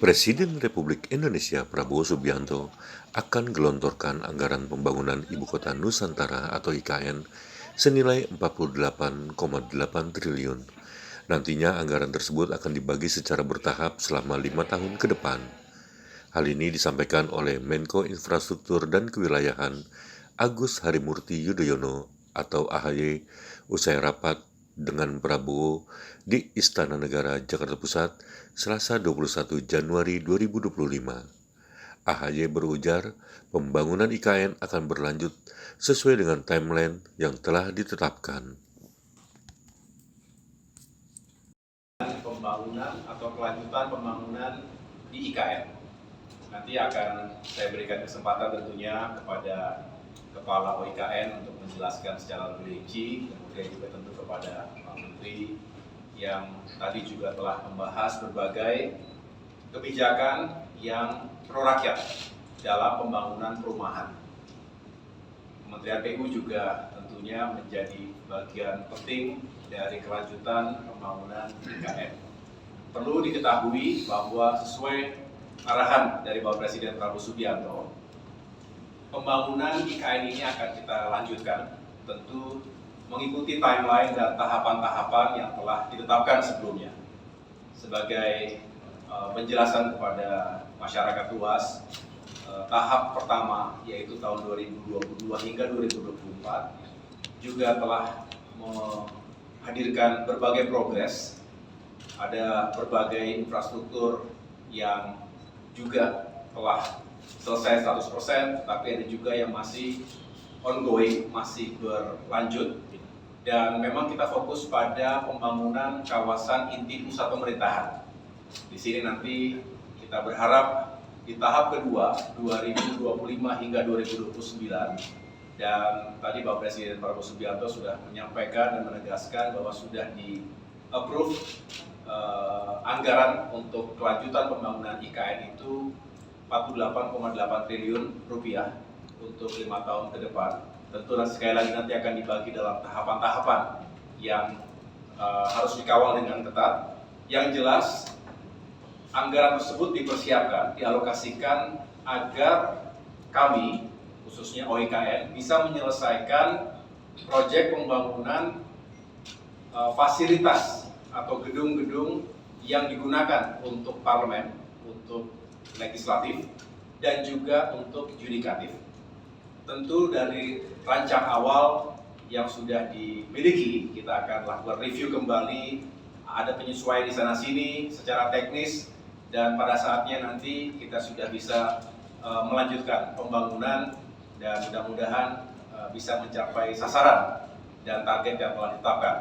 Presiden Republik Indonesia Prabowo Subianto akan gelontorkan anggaran pembangunan Ibu Kota Nusantara atau IKN senilai 48,8 triliun. Nantinya anggaran tersebut akan dibagi secara bertahap selama 5 tahun ke depan. Hal ini disampaikan oleh Menko Infrastruktur dan Kewilayahan Agus Harimurti Yudhoyono atau AHY usai rapat dengan Prabowo di Istana Negara Jakarta Pusat Selasa 21 Januari 2025. AHY berujar pembangunan IKN akan berlanjut sesuai dengan timeline yang telah ditetapkan. Pembangunan atau kelanjutan pembangunan di IKN. Nanti akan saya berikan kesempatan tentunya kepada Kepala OIKN untuk menjelaskan secara lebih rinci, kemudian juga tentu kepada Pak Menteri yang tadi juga telah membahas berbagai kebijakan yang pro rakyat dalam pembangunan perumahan. Kementerian PU juga tentunya menjadi bagian penting dari kelanjutan pembangunan IKN. Perlu diketahui bahwa sesuai arahan dari Bapak Presiden Prabowo Subianto, pembangunan IKN ini akan kita lanjutkan, tentu mengikuti timeline dan tahapan-tahapan yang telah ditetapkan sebelumnya. Sebagai penjelasan kepada masyarakat luas, tahap pertama yaitu tahun 2022 hingga 2024 juga telah menghadirkan berbagai progres. Ada berbagai infrastruktur yang juga telah selesai 100%, tapi ada juga yang masih ongoing, masih berlanjut. Dan memang kita fokus pada pembangunan kawasan inti pusat pemerintahan. Di sini nanti kita berharap di tahap kedua 2025 hingga 2029, dan tadi Bapak Presiden Prabowo Subianto sudah menyampaikan dan menegaskan bahwa sudah di-approve anggaran untuk kelanjutan pembangunan IKN itu 48,8 triliun rupiah untuk 5 tahun ke depan. Tentu sekali lagi nanti akan dibagi dalam tahapan-tahapan yang harus dikawal dengan ketat. Yang jelas, anggaran tersebut dipersiapkan, dialokasikan agar kami, khususnya OIKN, bisa menyelesaikan proyek pembangunan fasilitas atau gedung-gedung yang digunakan untuk parlemen, untuk legislatif, dan juga untuk yudikatif. Tentu dari rancang awal yang sudah dimiliki, kita akan lakukan review kembali, ada penyesuaian di sana-sini secara teknis, dan pada saatnya nanti kita sudah bisa melanjutkan pembangunan dan mudah-mudahan bisa mencapai sasaran dan target yang telah ditetapkan.